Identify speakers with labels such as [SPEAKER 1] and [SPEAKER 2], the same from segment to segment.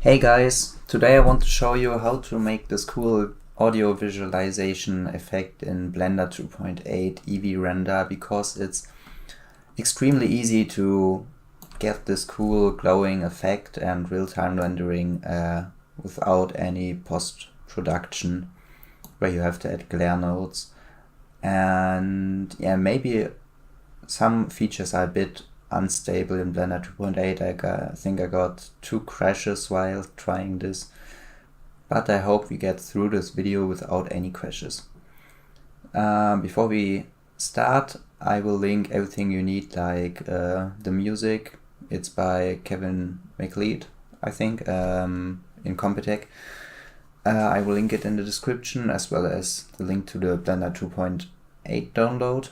[SPEAKER 1] Hey guys, today I want to show you how to make this cool audio visualization effect in Blender 2.8 EEVEE render, because it's extremely easy to get this cool glowing effect and real-time rendering without any post-production where you have to add glare nodes. And yeah, maybe some features are a bit unstable in Blender 2.8. I think I got 2 crashes while trying this, but I hope we get through this video without any crashes. Before we start, I will link everything you need, like the music. It's by MacLeod, I think, in Compitech. I will link it in the description, as well as the link to the Blender 2.8 download.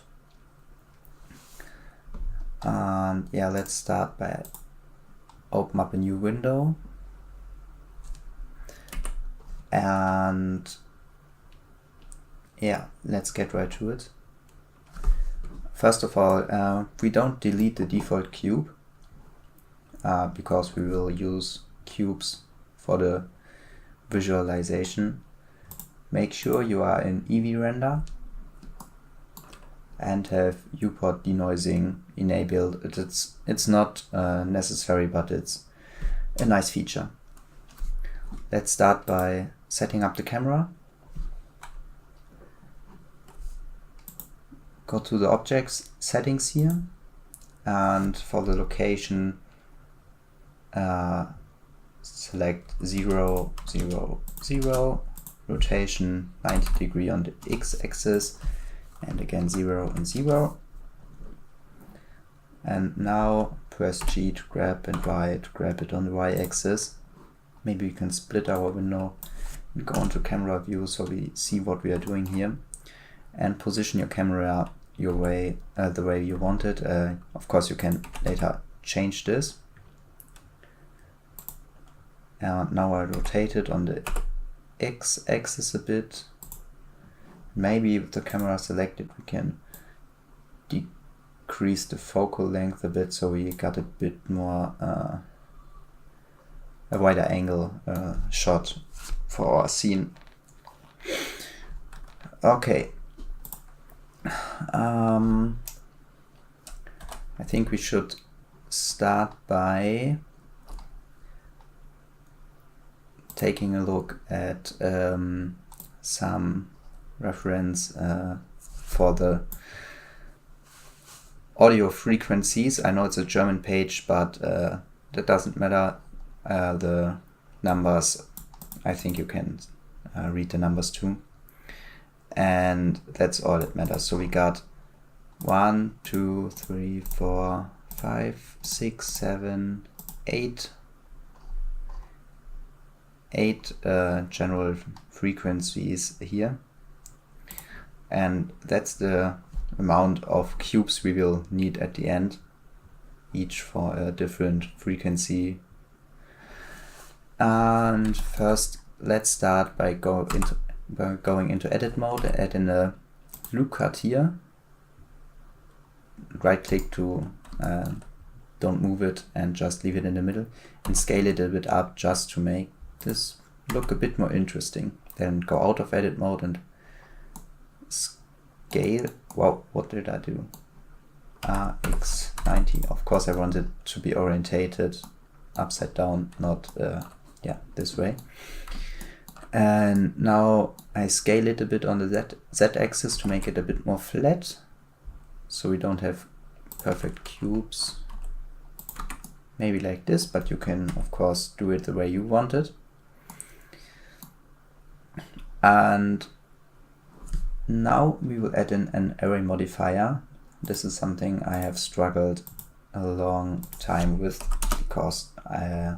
[SPEAKER 1] Yeah, let's start by open up a new window, and yeah, let's get right to it. First of all, we don't delete the default cube because we will use cubes for the visualization. Make sure you are in EEVEE render and have viewport denoising enabled. It's not necessary, but it's a nice feature. Let's start by setting up the camera. Go to the objects settings here, and for the location select 0, 0, 0, rotation 90 degrees on the x-axis, and again 0 and 0. And now press G to grab and Y to grab it on the y-axis. Maybe we can split our window and go into camera view so we see what we are doing here, and position your camera your way, the way you want it. Of course, you can later change this. And now I rotate it on the x-axis a bit. Maybe with the camera selected we can decrease the focal length a bit, so we got a bit more a wider angle shot for our scene. Okay, I think we should start by taking a look at some reference for the audio frequencies. I know it's a German page, but that doesn't matter. The numbers, I think you can read the numbers too, and that's all that matters. So we got 1, 2, 3, 4, 5, 6, 7, 8 general frequencies here, and that's the amount of cubes we will need at the end, each for a different frequency. And first, let's start by going into edit mode, add in a loop cut here, right click to don't move it and just leave it in the middle, and scale it a bit up just to make this look a bit more interesting. Then go out of edit mode and scale. Wow, what did I do? X90. Of course I want it to be orientated upside down, not yeah, this way. And now I scale it a bit on the z-axis to make it a bit more flat, so we don't have perfect cubes. Maybe like this, but you can of course do it the way you want it. And now we will add in an array modifier. This is something I have struggled a long time with, because I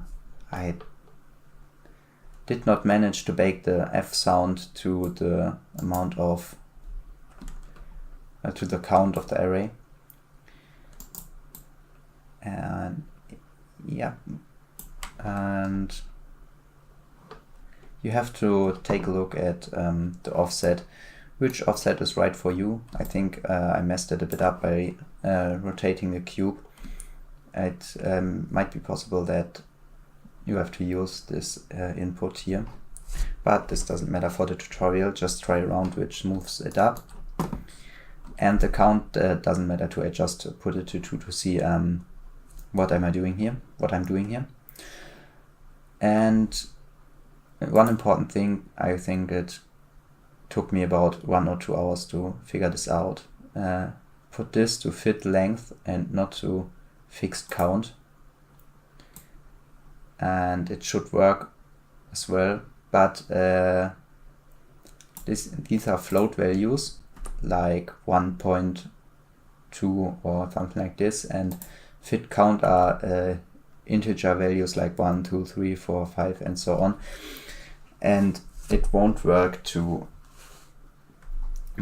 [SPEAKER 1] did not manage to bake the F sound to the amount of to the count of the array. And yeah, and you have to take a look at the offset, which offset is right for you. I think I messed it a bit up by rotating the cube. It might be possible that you have to use this input here. But this doesn't matter for the tutorial, just try around which moves it up. And the count doesn't matter to adjust, put it to 2 to see what I'm doing here. And one important thing, I think it took me about 1 or 2 hours to figure this out. Put this to fit length and not to fixed count. And it should work as well, but these are float values like 1.2 or something like this, and fit count are integer values like 1, 2, 3, 4, 5 and so on, and it won't work to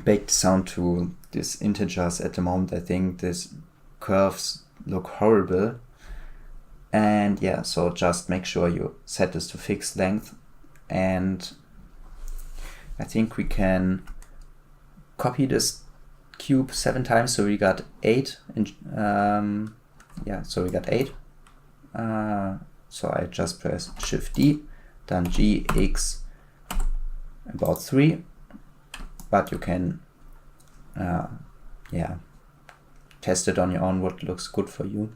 [SPEAKER 1] bake the sound to these integers at the moment. I think these curves look horrible. And yeah, so just make sure you set this to fixed length. And I think we can copy this cube 7 times, so we got 8. Yeah, so we got 8. So I just press Shift D, then G, X, about 3. But you can, yeah, test it on your own what looks good for you.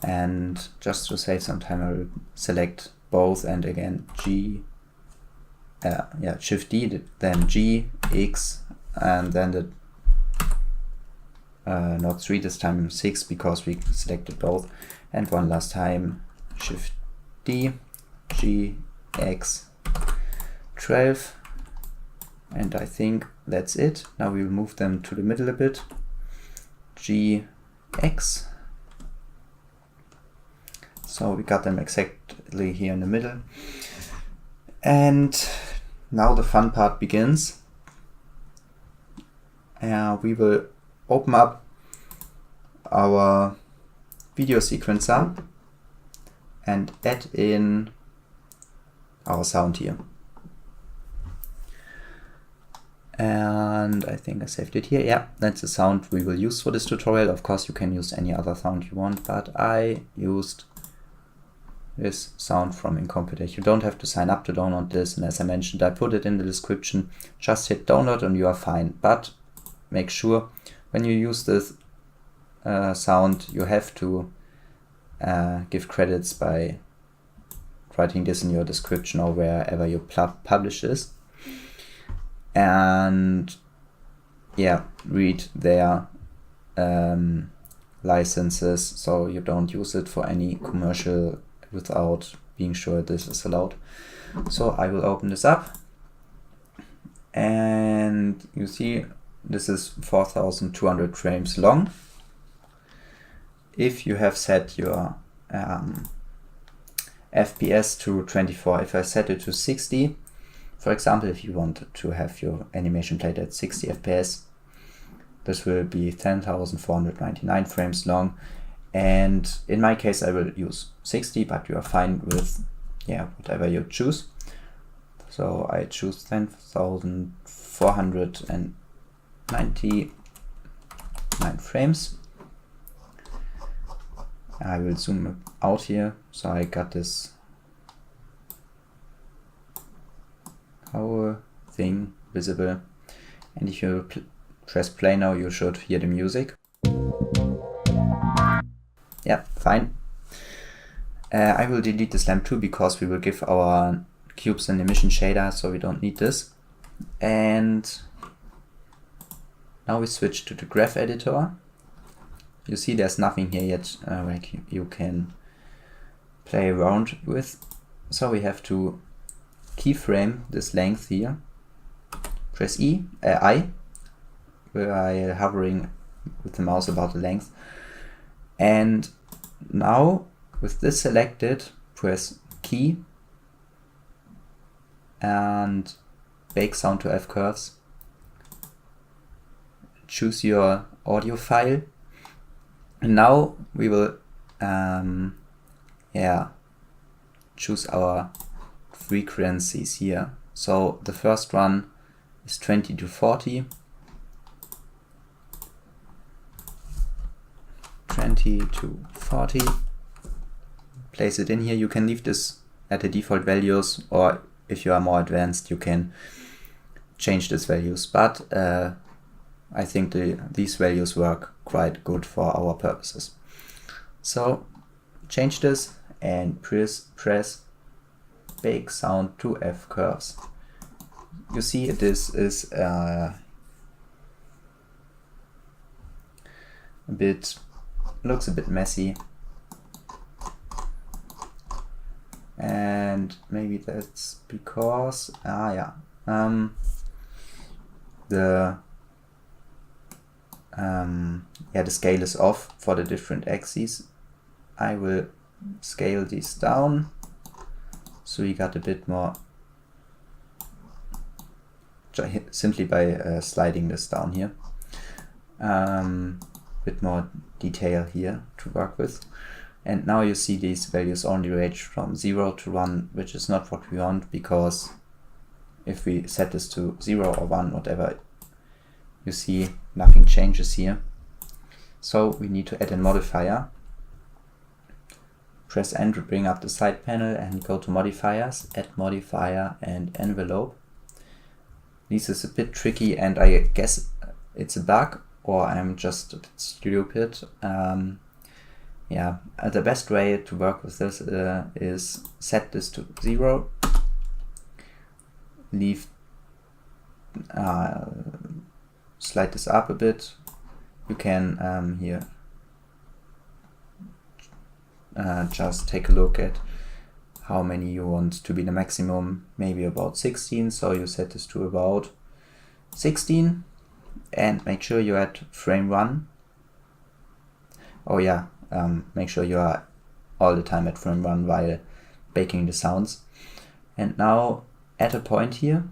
[SPEAKER 1] And just to save some time, I will select both, and again Shift D, then G, X, and then the not 3 this time, 6, because we selected both. And one last time, Shift D, G, X, 12. And I think that's it. Now we will move them to the middle a bit. G, X. So we got them exactly here in the middle. And now the fun part begins. We will open up our video sequencer and add in our sound here. And I think I saved it here. Yeah, that's the sound we will use for this tutorial. Of course, you can use any other sound you want, but I used this sound from Incompetech. You don't have to sign up to download this, and as I mentioned, I put it in the description. Just hit download and you are fine. But make sure when you use this sound, you have to give credits by writing this in your description or wherever you publish this. And yeah, read their licenses so you don't use it for any commercial without being sure this is allowed. So I will open this up, and you see this is 4200 frames long. If you have set your FPS to 24, if I set it to 60, for example, if you want to have your animation played at 60 FPS, this will be 10,499 frames long. And in my case, I will use 60, but you are fine with whatever you choose. So I choose 10,499 frames. I will zoom out here, so I got this whole thing visible. And if you press play now, you should hear the music. Yeah, fine. I will delete this lamp too, because we will give our cubes an emission shader, so we don't need this. And now we switch to the graph editor. You see there's nothing here yet like you can play around with. So we have to keyframe this length here. Press I while hovering with the mouse about the length. And now with this selected, press key and bake sound to F curves. Choose your audio file. And now we will choose our frequencies here. So the first one is 20 to 40. 20 to 40. place it in here. You can leave this at the default values, or if you are more advanced, you can change these values. But I think these values work quite good for our purposes. So change this and press bake sound to F curves. You see this is looks a bit messy, and maybe that's because the scale is off for the different axes. I will scale these down so you got a bit more, simply by sliding this down here. Bit more detail here to work with. And now you see these values only range from 0 to 1, which is not what we want, because if we set this to 0 or 1, whatever, you see nothing changes here. So we need to add a modifier. Press N to bring up the side panel and go to modifiers, add modifier and envelope. This is a bit tricky, and I guess it's a bug, or I'm just a bit stupid. The best way to work with this is set this to 0, leave, slide this up a bit. You can here just take a look at how many you want to be the maximum, maybe about 16, so you set this to about 16. And make sure you're at frame 1. Make sure you are all the time at frame 1 while baking the sounds. And now add a point here.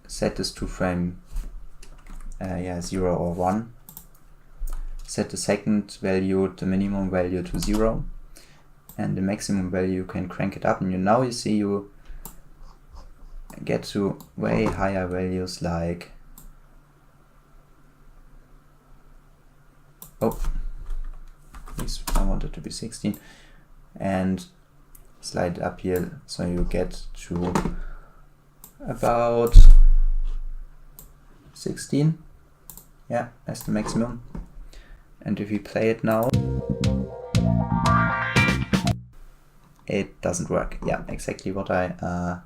[SPEAKER 1] Set this to frame 0 or 1. Set the second value, the minimum value, to 0. And the maximum value, you can crank it up. And now you see you get to way higher values, like I want it to be 16, and slide up here so you get to about 16. Yeah, that's the maximum. And if we play it now, it doesn't work. Yeah, exactly what I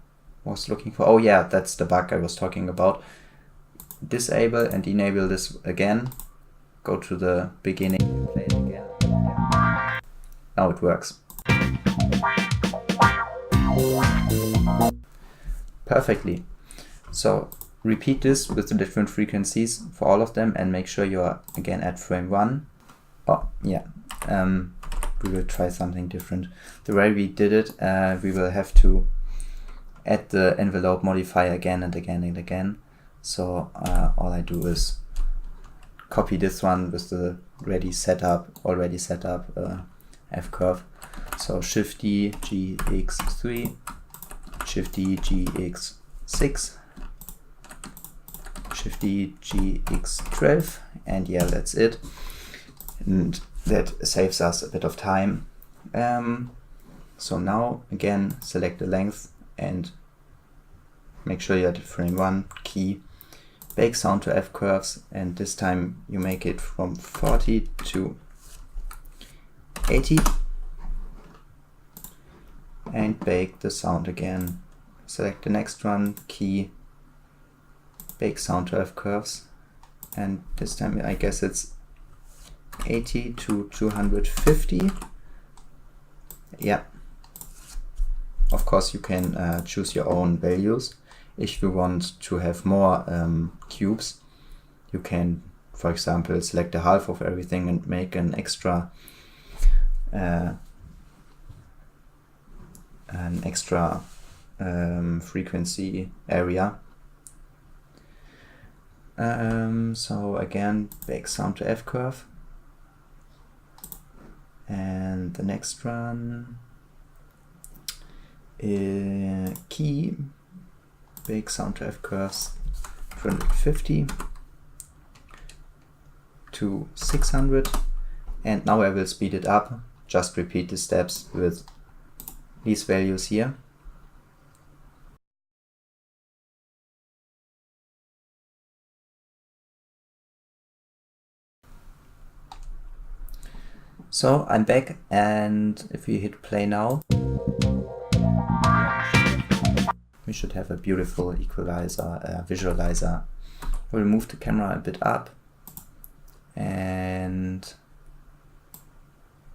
[SPEAKER 1] was looking for. Oh yeah, that's the bug I was talking about. Disable and enable this again. Go to the beginning, play it again. Now it works. Perfectly. So repeat this with the different frequencies for all of them, and make sure you are again at frame 1. We will try something different. The way we did it, we will have to add the envelope modifier again and again and again. So all I do is copy this one with the already set up F curve. So Shift D, GX3, Shift D, GX6, Shift D, GX12, and yeah, that's it. And that saves us a bit of time. So now again, select the length and make sure you're at frame 1, key, bake sound to F curves, and this time you make it from 40 to 80, and bake the sound again. Select the next one, key, bake sound to F curves, and this time I guess it's 80 to 250. Yeah. Of course you can choose your own values. If you want to have more cubes, you can, for example, select a half of everything and make an extra frequency area. So again, bake sound to F curve, and the next one, key, bake sound to F curves, 250 to 600, And now I will speed it up. Just repeat the steps with these values here. So I'm back, and if we hit play now, we should have a beautiful equalizer, visualizer. We'll move the camera a bit up and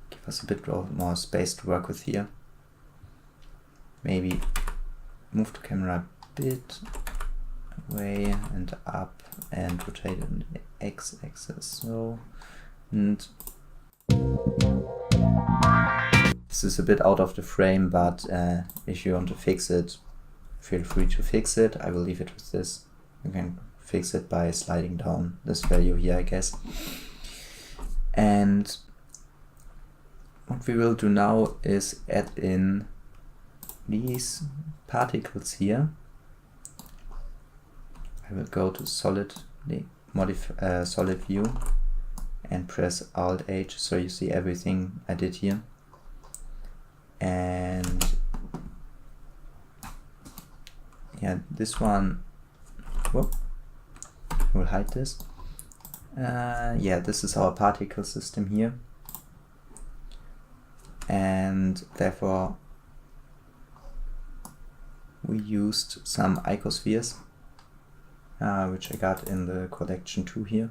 [SPEAKER 1] give us a bit more space to work with here. Maybe move the camera a bit away and up and rotate it on the x-axis. So, and this is a bit out of the frame, but if you want to fix it, feel free to fix it. I will leave it with this. You can fix it by sliding down this value here, I guess. And what we will do now is add in these particles here. I will go to solid view and press Alt H so you see everything I did here. And yeah, this one, whoop, we'll hide this. Yeah, this is our particle system here, and therefore we used some icospheres, which I got in the collection 2 here.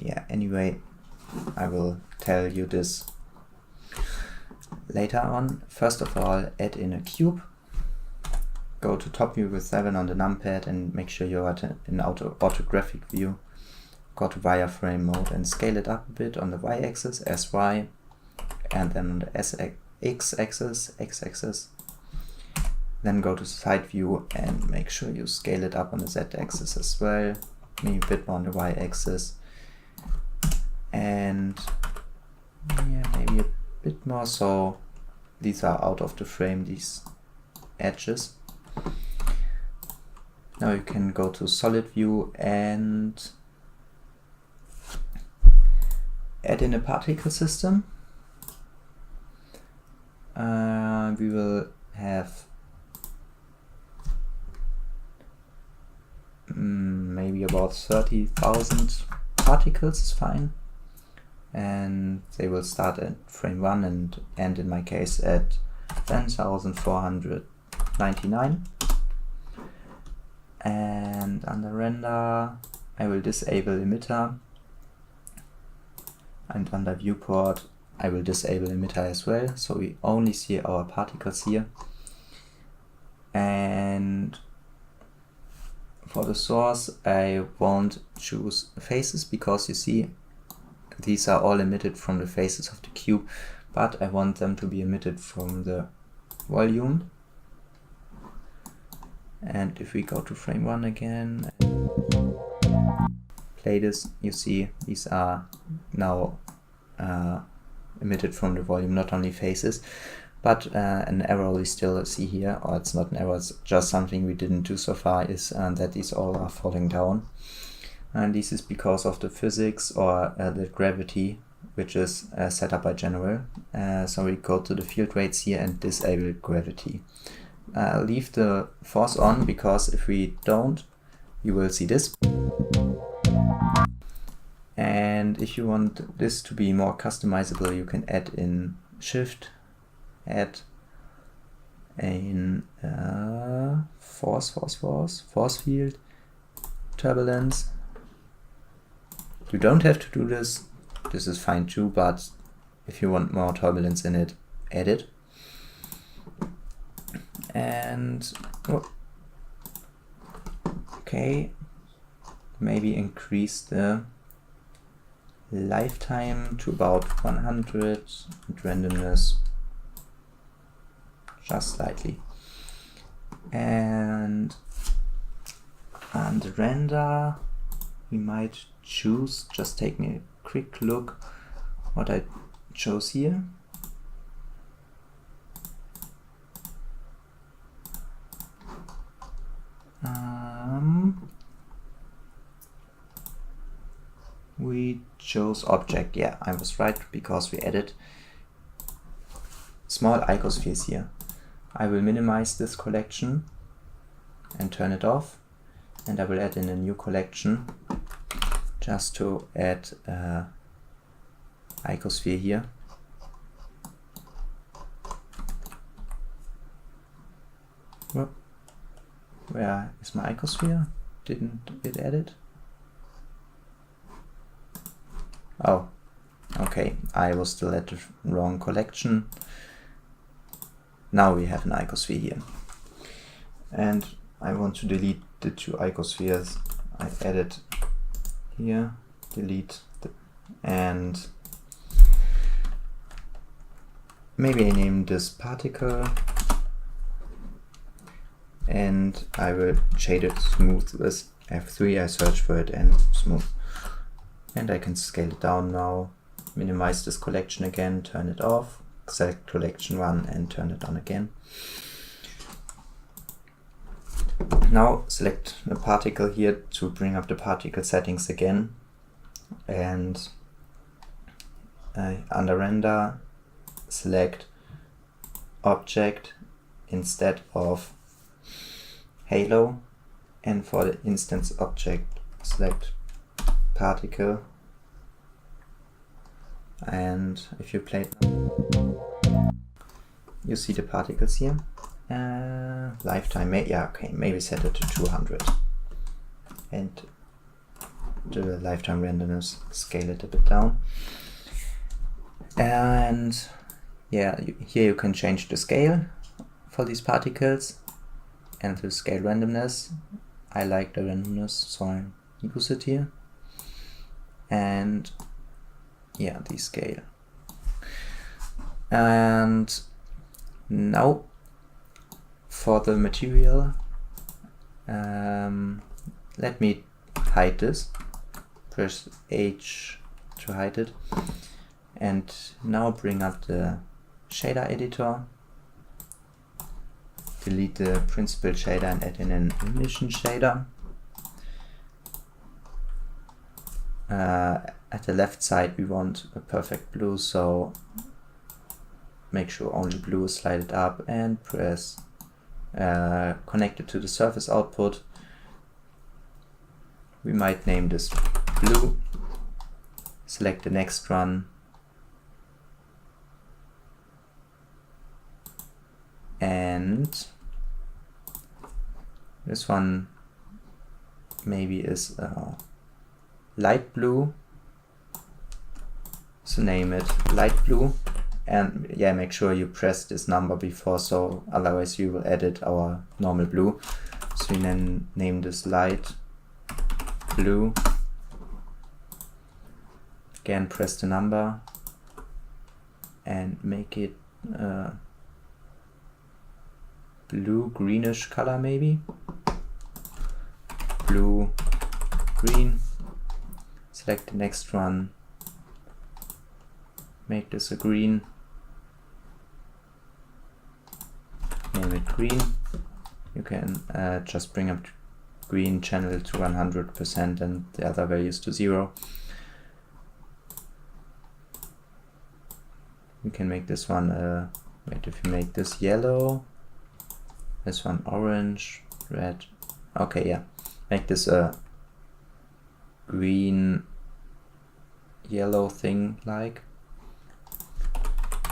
[SPEAKER 1] Yeah, anyway, I will tell you this later on. First of all, add in a cube. Go to top view with 7 on the numpad and make sure you're at an orthographic view. Go to wireframe mode and scale it up a bit on the y-axis, SY, and then on the x-axis. Then go to side view and make sure you scale it up on the z-axis as well. Maybe a bit more on the y-axis. And yeah, maybe a bit more, so these are out of the frame, these edges. Now you can go to solid view and add in a particle system. We will have maybe about 30,000 particles is fine, and they will start at frame 1 and end in my case at 10,499. And under render I will disable emitter, and under viewport I will disable emitter as well, so we only see our particles here. And for the source I won't choose faces, because you see these are all emitted from the faces of the cube, but I want them to be emitted from the volume. And if we go to frame 1 again and play this, you see these are now emitted from the volume, not only faces. But an error we still see here, or it's not an error, it's just something we didn't do so far, is that these all are falling down. And this is because of the physics or the gravity, which is set up by general. So we go to the field rates here and disable gravity. Leave the force on, because if we don't, you will see this. And if you want this to be more customizable, you can add in shift, add in force field, turbulence. You don't have to do this. This is fine too, but if you want more turbulence in it, add it. And okay, maybe increase the lifetime to about 100 and randomness just slightly. And on the render we might choose, just taking a quick look what I chose here. choose object. Yeah, I was right, because we added small icospheres here. I will minimize this collection and turn it off, and I will add in a new collection just to add icosphere here. Whoop. Where is my icosphere? Didn't it add it? Oh, okay, I was still at the wrong collection. Now we have an icosphere here. And I want to delete the two icospheres I added here. Delete and maybe I name this particle, and I will shade it smooth with F3. I search for it and smooth. And I can scale it down now, minimize this collection again, turn it off, select collection 1 and turn it on again. Now select the particle here to bring up the particle settings again, and under render select object instead of halo, and for the instance object select particle, and if you play it, you see the particles here. Lifetime, yeah, okay, maybe set it to 200, and the lifetime randomness, scale it a bit down. And yeah, here you can change the scale for these particles and the scale randomness. I like the randomness, so I use it here. And yeah, the scale. And now for the material, let me hide this. Press H to hide it. And now bring up the shader editor. Delete the principal shader and add in an emission shader. At the left side we want a perfect blue, so make sure only blue is slided up, and press connect it to the surface output. We might name this blue. Select the next run. And this one maybe is light blue, so name it light blue, and yeah, make sure you press this number before, so otherwise you will edit our normal blue. So we then name this light blue, again press the number and make it blue greenish color, maybe blue green. Select the next one, make this a green, name it green. You can just bring up green channel to 100% and the other values to 0. We can make this one wait, if you make this yellow, this one orange, red, okay, yeah, make this a green yellow thing, like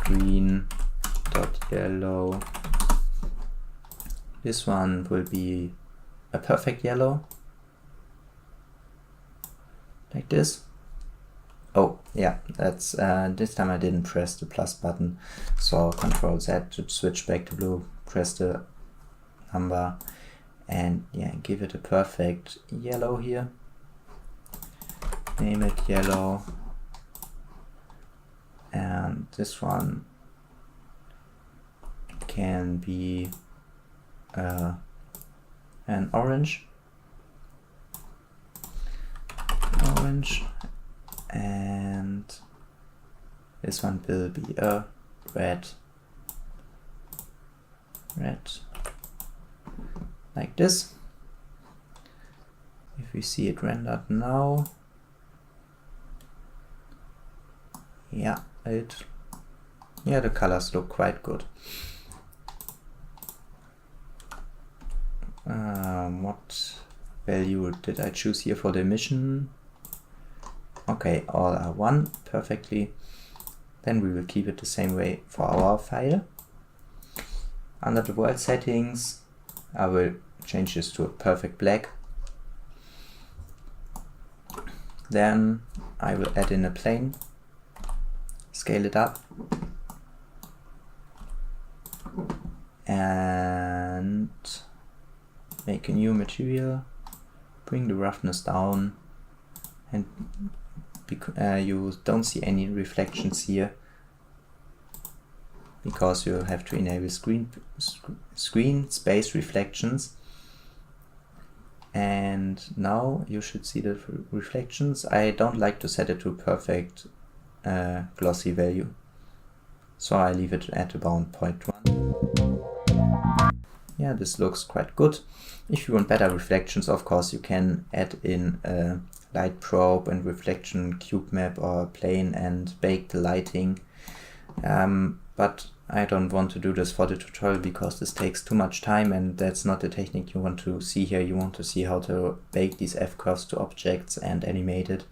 [SPEAKER 1] green dot yellow. This one will be a perfect yellow, like this. Oh yeah, that's this time I didn't press the plus button, so Control Z to switch back to blue, press the number, and yeah, give it a perfect yellow here. Name it yellow. And this one can be an orange, and this one will be a red, like this. If we see it rendered now, Yeah, the colors look quite good. What value did I choose here for the emission? Okay, all are 1 perfectly. Then we will keep it the same way for our file. Under the world settings, I will change this to a perfect black. Then I will add in a plane, scale it up, and make a new material, bring the roughness down, and you don't see any reflections here because you have to enable screen space reflections. And now you should see the reflections. I don't like to set it to perfect glossy value, so I leave it at about 0.1. Yeah, this looks quite good. If you want better reflections, of course, you can add in a light probe and reflection cube map or plane and bake the lighting. But I don't want to do this for the tutorial because this takes too much time, and that's not the technique you want to see here. You want to see how to bake these F-curves to objects and animate it.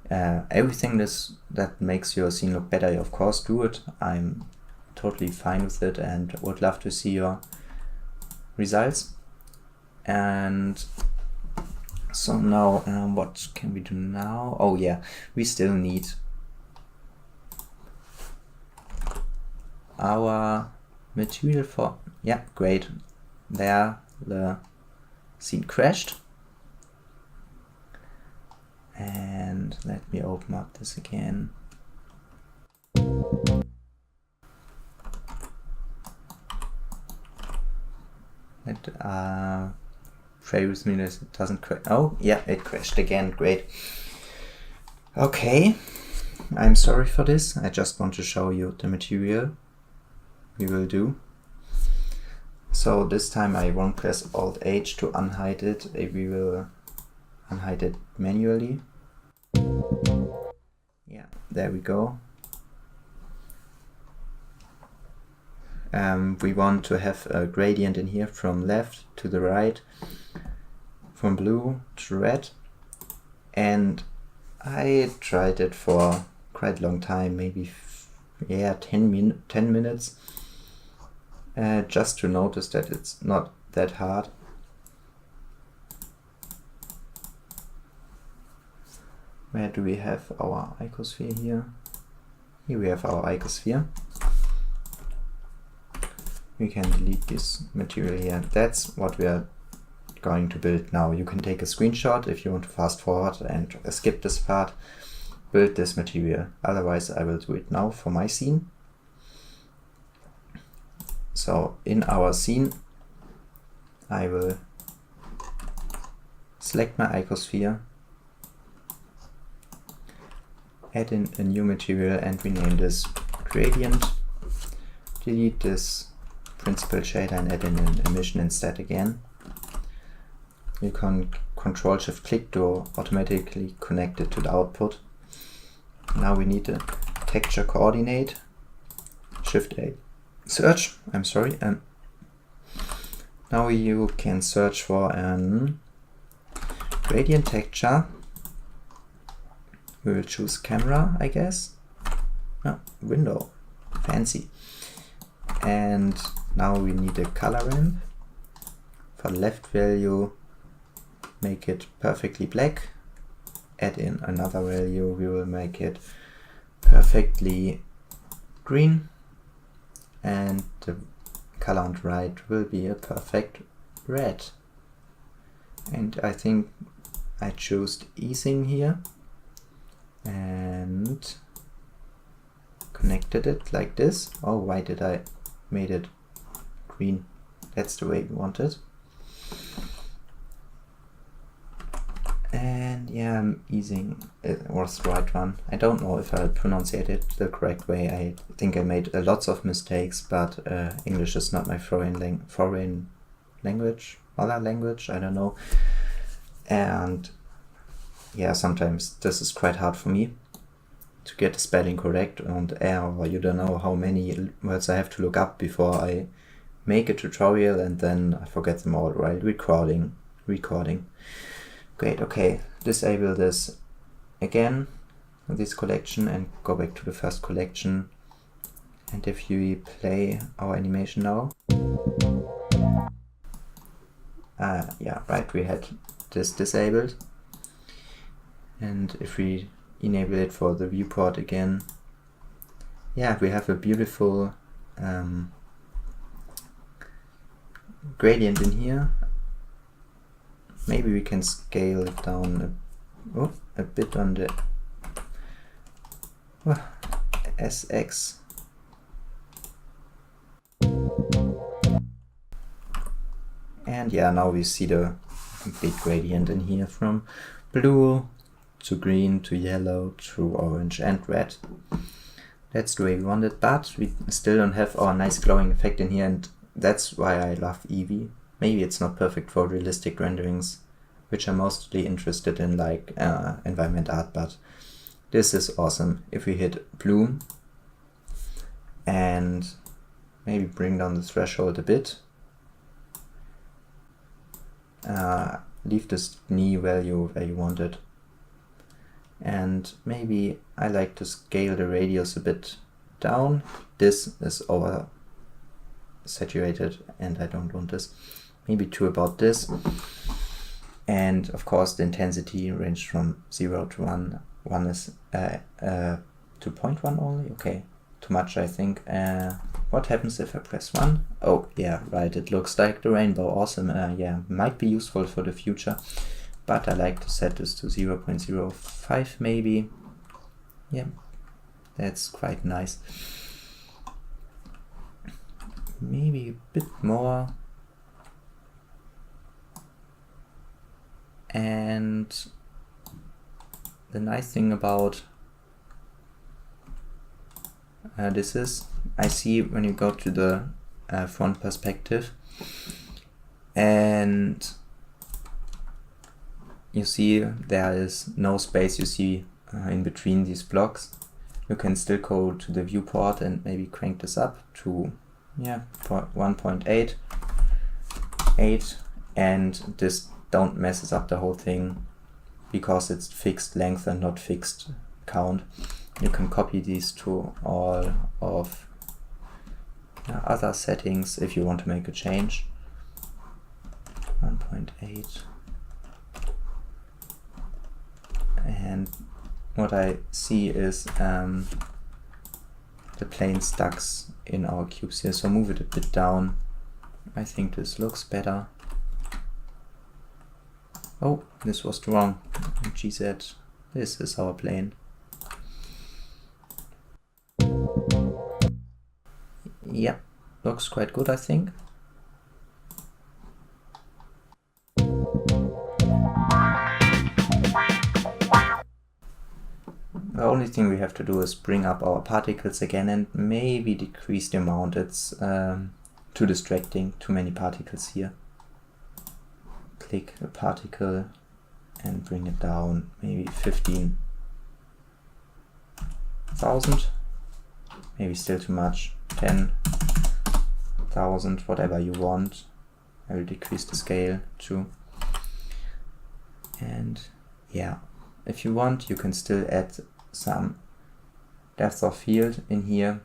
[SPEAKER 1] Everything that makes your scene look better, of course, do it. I'm totally fine with it and would love to see your results. And so now, what can we do now? Oh yeah, we still need our material for, yeah, great. There the scene crashed. And let me open up this again. Pray with me that it doesn't crash. Oh yeah, it crashed again, great. Okay, I'm sorry for this. I just want to show you the material we will do. So this time I won't press Alt H to unhide it. We will unhide it manually. Yeah, there we go. We want to have a gradient in here from left to the right, from blue to red, and I tried it for quite a long time, maybe 10 minutes, just to notice that it's not that hard. Where do we have our icosphere here? Here we have our icosphere. We can delete this material here. That's what we are going to build now. You can take a screenshot if you want to fast forward and skip this part. Build this material. Otherwise I will do it now for my scene. So in our scene I will select my icosphere, add in a new material and rename this gradient. Delete this principal shader and add in an emission instead again. You can Control-Shift-Click to automatically connect it to the output. Now we need a texture coordinate. Shift-A. Search. I'm sorry. Now you can search for an gradient texture. We will choose camera, I guess. No, window. Fancy. And now we need a color ramp. For the left value, make it perfectly black. Add in another value, we will make it perfectly green. And the color on the right will be a perfect red. And I think I chose easing here and connected it like this. Oh, why did I made it green? That's the way we want it. And yeah, I'm easing, it was the right one. I don't know if I pronounced it the correct way. I think I made lots of mistakes, but English is not my foreign language, other language, I don't know. And yeah, sometimes this is quite hard for me. to get the spelling correct, and or you don't know how many words I have to look up before I make a tutorial, and then I forget them all while recording. Great, okay, disable this again, this collection, and go back to the first collection. And if we play our animation now, yeah, right, we had this disabled. And if we enable it for the viewport again, yeah, we have a beautiful gradient in here. Maybe we can scale it down a bit on the SX. And yeah, now we see the complete gradient in here from blue to green to yellow to orange and red. That's the way we want it, but we still don't have our nice glowing effect in here, and that's why I love EEVEE. Maybe it's not perfect for realistic renderings, which I'm mostly interested in, like environment art, but this is awesome. If we hit blue and maybe bring down the threshold a bit, leave this knee value where you want it, and maybe I like to scale the radius a bit down. This is over saturated and I don't want this. Maybe to about this. And of course the intensity ranged from 0 to 1. 1 is 2.1 only? Okay, too much I think. What happens if I press 1? Oh yeah, right, it looks like the rainbow. Awesome. Yeah, might be useful for the future, but I like to set this to 0.05 maybe. Yeah, that's quite nice. Maybe a bit more. And the nice thing about this is, I see when you go to the front perspective and you see there is no space, you see in between these blocks. You can still go to the viewport and maybe crank this up to 1.8, and this don't messes up the whole thing because it's fixed length and not fixed count. You can copy these to all of other settings if you want to make a change. 1.8. And what I see is the plane stucks in our cubes here, so move it a bit down. I think this looks better. Oh, this was wrong. GZ, this is our plane. Yep, looks quite good, I think. The only thing we have to do is bring up our particles again and maybe decrease the amount. It's too distracting, too many particles here. Click a particle and bring it down, maybe 15,000. Maybe still too much. 10,000, whatever you want. I will decrease the scale too. And yeah, if you want, you can still add some depth of field in here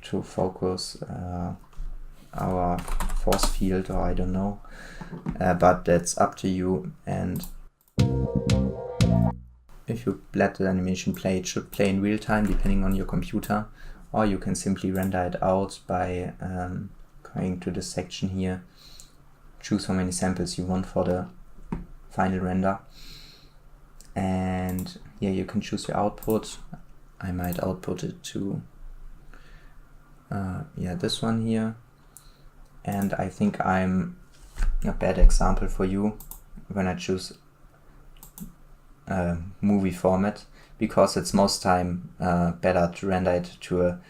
[SPEAKER 1] to focus our force field, or I don't know, but that's up to you. And if you let the animation play, it should play in real time depending on your computer, or you can simply render it out by going to this section here, choose how many samples you want for the final render, and yeah, you can choose your output. I might output it to this one here, and I think I'm a bad example for you when I choose movie format, because it's most time better to render it to a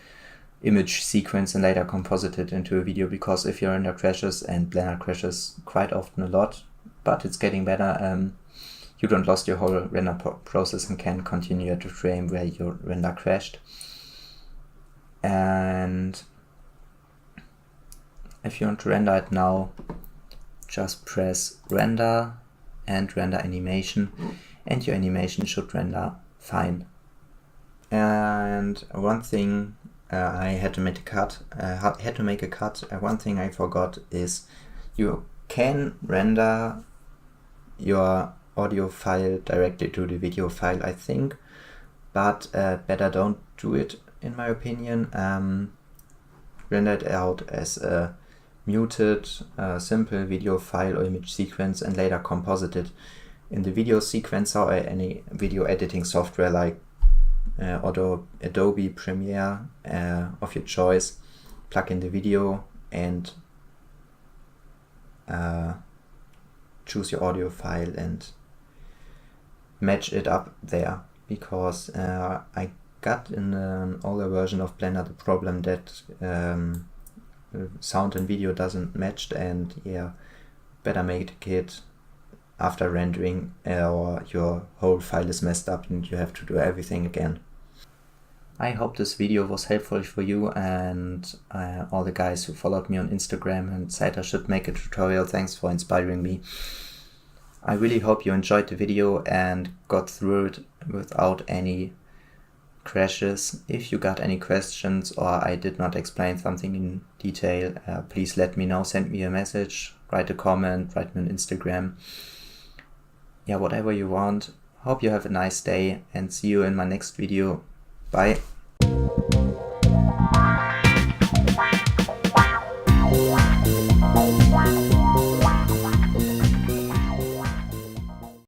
[SPEAKER 1] image sequence and later composite it into a video, because if your render crashes, and Blender crashes quite often a lot, but it's getting better, you don't lost your whole render process and can continue at the frame where your render crashed. And if you want to render it now, just press render and render animation, and your animation should render fine. And one thing I had to make a cut. One thing I forgot is you can render your audio file directly to the video file, I think, but better don't do it, in my opinion. Render it out as a muted, simple video file or image sequence and later composite it in the video sequencer or any video editing software like Adobe Premiere of your choice. Plug in the video and choose your audio file and match it up there, because I got in an older version of Blender the problem that sound and video doesn't match, and yeah, better make it after rendering or your whole file is messed up and you have to do everything again. I hope this video was helpful for you and all the guys who followed me on Instagram and said I should make a tutorial. Thanks for inspiring me. I really hope you enjoyed the video and got through it without any crashes. If you got any questions or I did not explain something in detail, please let me know. Send me a message, write a comment, write me on Instagram. Yeah, whatever you want. Hope you have a nice day and see you in my next video. Bye.